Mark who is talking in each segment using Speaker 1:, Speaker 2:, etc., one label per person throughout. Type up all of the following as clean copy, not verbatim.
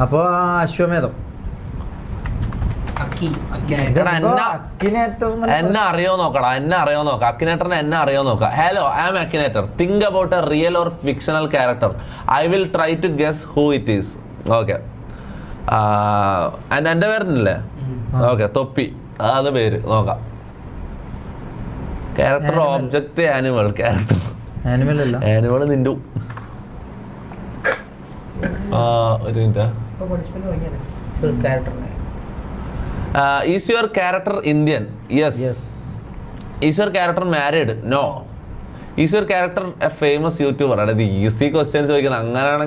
Speaker 1: അപ്പൊ അശ്വമേധം
Speaker 2: എന്നെ അറിയോ നോക്കടാ, അക്കിനേറ്ററിനെ എന്നെ അറിയോ നോക്കാം. Hello, I am Akinator. Think about a real or fictional character. I will try to guess who it is. Okay, എന്റെ പേരില്ലേ? ഓക്കെ, തൊപ്പി, അത് പേര് നോക്കാം. Character, object, animal. Character animal നിന്റെ. ഒരു minute. Is your character Indian? Yes. Is your character married? No. Is your character a famous YouTuber? അതായത് easy questions ചോദിക്കുന്നത്. അങ്ങനെയാണ്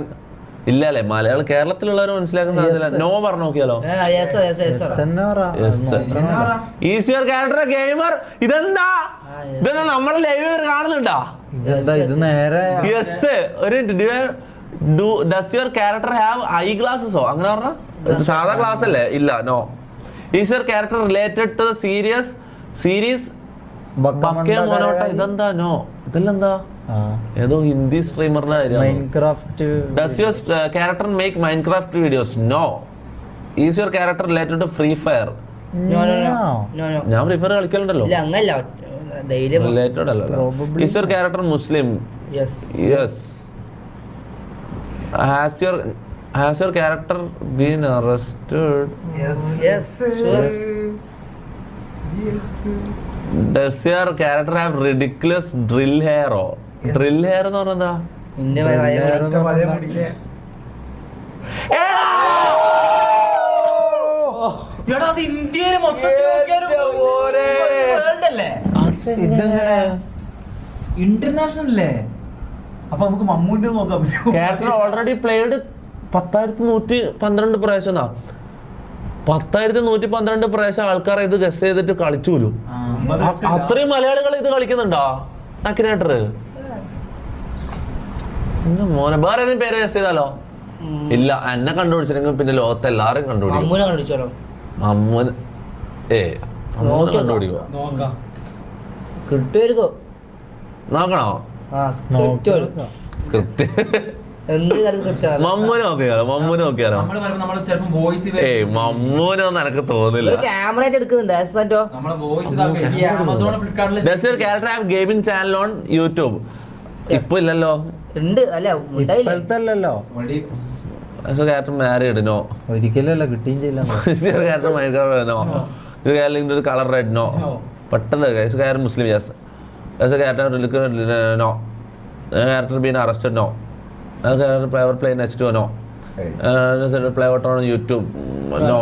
Speaker 2: ഇല്ല അല്ലേ? മലയാളം കേരളത്തിലുള്ളവർ മനസ്സിലാക്കാൻ സാധ്യത. നോ പറഞ്ഞു നോക്കിയാലോ? Is your character a gamer? ഇതെന്താ നമ്മുടെ ലൈവ് കാണുന്നുണ്ടോ? യെസ്. ഒരു does your character have eye glasses? അങ്ങനെ പറഞ്ഞ സാധാ ക്ലാസ് അല്ലേ? ഇല്ല. No. Is your character related to the series Bakemonotta? ഇതെന്താ? നോ. ഇതെന്താ? ഏതോ ഹിന്ദി സ്ട്രീമറിന്റെ കാര്യം. Does your character make Minecraft videos? No. Is your character related to Free Fire? ഞാൻ ഫ്രീ ഫയർ കളിക്കലുണ്ടല്ലോ. റിലേറ്റഡ് അല്ലല്ലോ. Is your character Muslim? Yes. Has your character been arrested?
Speaker 3: Yes, sure.
Speaker 2: Does your character have ridiculous drill hair? Drill hair എന്ന് പറഞ്ഞാ
Speaker 3: ഇന്ത്യയിൽ international അല്ലേ? അപ്പൊ നമുക്ക് മമ്മൂന്റെ നോക്കാം.
Speaker 2: Character already played 10,112 പ്രാവശ്യം. 10,112 പ്രാവശ്യം ആൾക്കാർ ഇത് ഗസ് ചെയ്തിട്ട് കളിച്ചൂലു. അത്രയും മലയാളികൾ ഇത് കളിക്കുന്നുണ്ടോ അക്കിനേറ്റർ? മോനെ വേറെ ഏതെങ്കിലും പേര് ഗസ് ചെയ്താലോ? ഇല്ല, എന്നെ കണ്ടുപിടിച്ചില്ലെങ്കിൽ പിന്നെ ലോകത്ത് എല്ലാരും കണ്ടുപിടിക്കും. അമ്മൂന് കണ്ടുപിടിക്കോ? നോക്കണോ? സ്ക്രിപ്റ്റ് മമ്മൂനെ നോക്കിയാലോ? മമ്മൂനെ ഒന്നും എനക്ക് തോന്നില്ല. Does your character have gaming channel on YouTube? ഇപ്പൊ ഇല്ലല്ലോ. Is your character married? No.
Speaker 1: ഒരിക്കലല്ല, കിട്ടിയും ചെയ്യില്ല.
Speaker 2: Is your character Minecraft? No. Is your character color red? No. പെട്ടെന്ന്. Is your character Muslim? Yes. Is your character religious? No. Is your character been arrested? No. Is your character playing H2? No. Is your play on YouTube? No.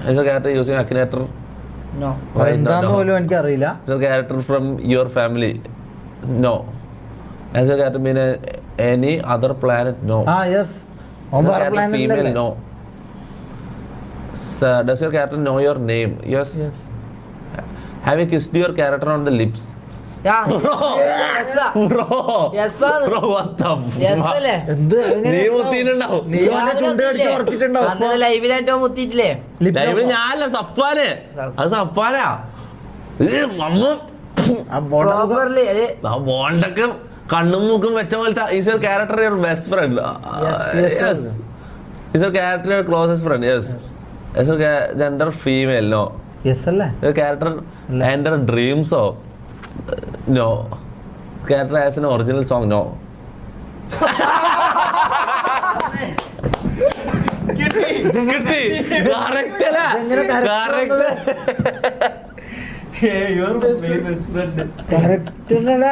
Speaker 2: Is your character using Akinator?
Speaker 1: No. എന്താന്ന് പോലും എനിക്ക് അറിയില്ല.
Speaker 2: Is your character from your family? No. Has your character been any other planet? No.
Speaker 1: Yes.
Speaker 2: Female? No. Does your character know your name? Yes. Have you kissed your character on the lips?
Speaker 3: Bro,
Speaker 2: what the fuck? നീ മുത്തിയിട്ടുണ്ടാവും. ലൈവിൽ ഞാനല്ല, സഫാന്. അത് സഫാനാ. ബോണ്ടൊക്കെ കണ്ണും മൂക്കും വെച്ച പോലത്തെ. Is your character your best friend? Yes. Is your character your closest friend? Yes. Is your gender female? No.
Speaker 1: Yes അല്ലേ?
Speaker 2: Your character enter dreams? No. Character has an original song? No. കിട്ടി. Correct അല്ല? Correct.
Speaker 3: Hey, you're my famous friend.
Speaker 1: Correct അല്ല?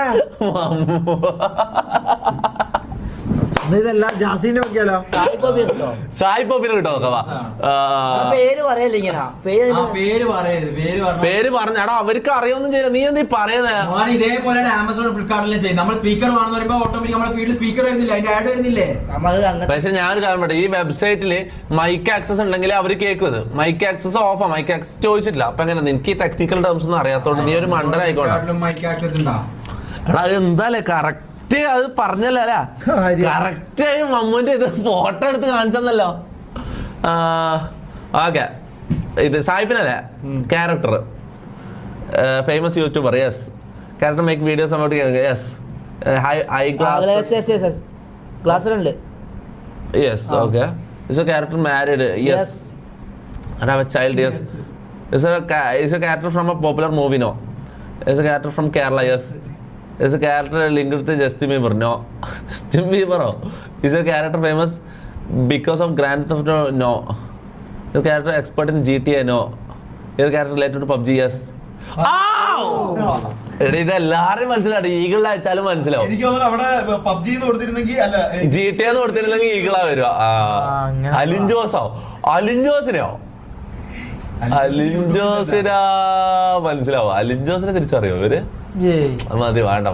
Speaker 1: ഇതെല്ലാം ജാസിനെ നോക്കിയാലോ?
Speaker 2: സായി പോപ്പിനെ കിട്ടോ? പേര് പറഞ്ഞാടാ, അവർക്ക് അറിയൊന്നും ചെയ്യില്ല. നീ എന്താ പറയുന്നത്?
Speaker 3: ഇതേപോലെയാണ് ആമസോൺ, ഫ്ലിപ്കാർട്ടിലും ചെയ്യുന്നത്. നമ്മൾ സ്പീക്കർ വേണമെന്ന് പറയുമ്പോൾ ഓട്ടോമാറ്റിക് നമ്മുടെ ഫീൽഡിൽ സ്പീക്കർ വരുന്നില്ല, അതിന്റെ ആഡ് വരുന്നില്ലേ?
Speaker 2: പക്ഷെ ഞാനൊരു കാര്യം പറയട്ടെ, ഈ വെബ്സൈറ്റില് മൈക്ക് ആക്സസ് ഉണ്ടെങ്കിൽ അവർ കേൾക്കുന്നത്. മൈക്ക് ആക്സസ് ഓഫാ. മൈക്ക് ആക്സസ് ചോദിച്ചിട്ടില്ല. അപ്പൊ എങ്ങനെ നിനക്ക് ഈ ടെക്നിക്കൽ ടേംസ് ഒന്നും അറിയാത്തോണ്ട് നീ ഒരു മണ്ടനായിക്കോട്ടെ. എടാ എന്താല്ലേ കറക്റ്റ് അത് പറഞ്ഞല്ലേ? കറക്റ്റ് മമ്മൂന്റെ ഇത് ഫോട്ടോ എടുത്ത് കാണിച്ചെന്നല്ലോ. ഓക്കെ, ഇത് സായിപ്പിനല്ലേ character? Famous YouTuber? Yes. Character make videos about? Yes. I glass.
Speaker 4: ക്ലാസ്സിലുണ്ട്.
Speaker 2: Yes, okay. Is a character married? Yes. And have a child? Yes. Is a character from a popular movie? No. Is a character from Kerala? Yes. Is a character linked to Justin Bieber? No. Justin Bieber? Is a character famous because of Grand Theft Auto? No. Is a character expert in GTA? No. Is a character related to PUBG? Yes. എടാ ഇതെല്ലാരും മനസ്സിലാവും. Eagle അയച്ചാലും മനസ്സിലാവും.
Speaker 3: എനിക്ക് തോന്നുന്നു അവിടെ PUBG കൊടുത്തിരുന്നെങ്കിൽ അല്ല
Speaker 2: GTA കൊടുത്തിരുന്നെങ്കിൽ ഈഗിളാ വരുക. അലിൻജോസോ? അലിൻജോസിനെയോ? അലിൻജോസിനാ മനസ്സിലാവും. അലിൻജോസിനെ തിരിച്ചറിയോ ഇവര്? മതി വേണ്ട.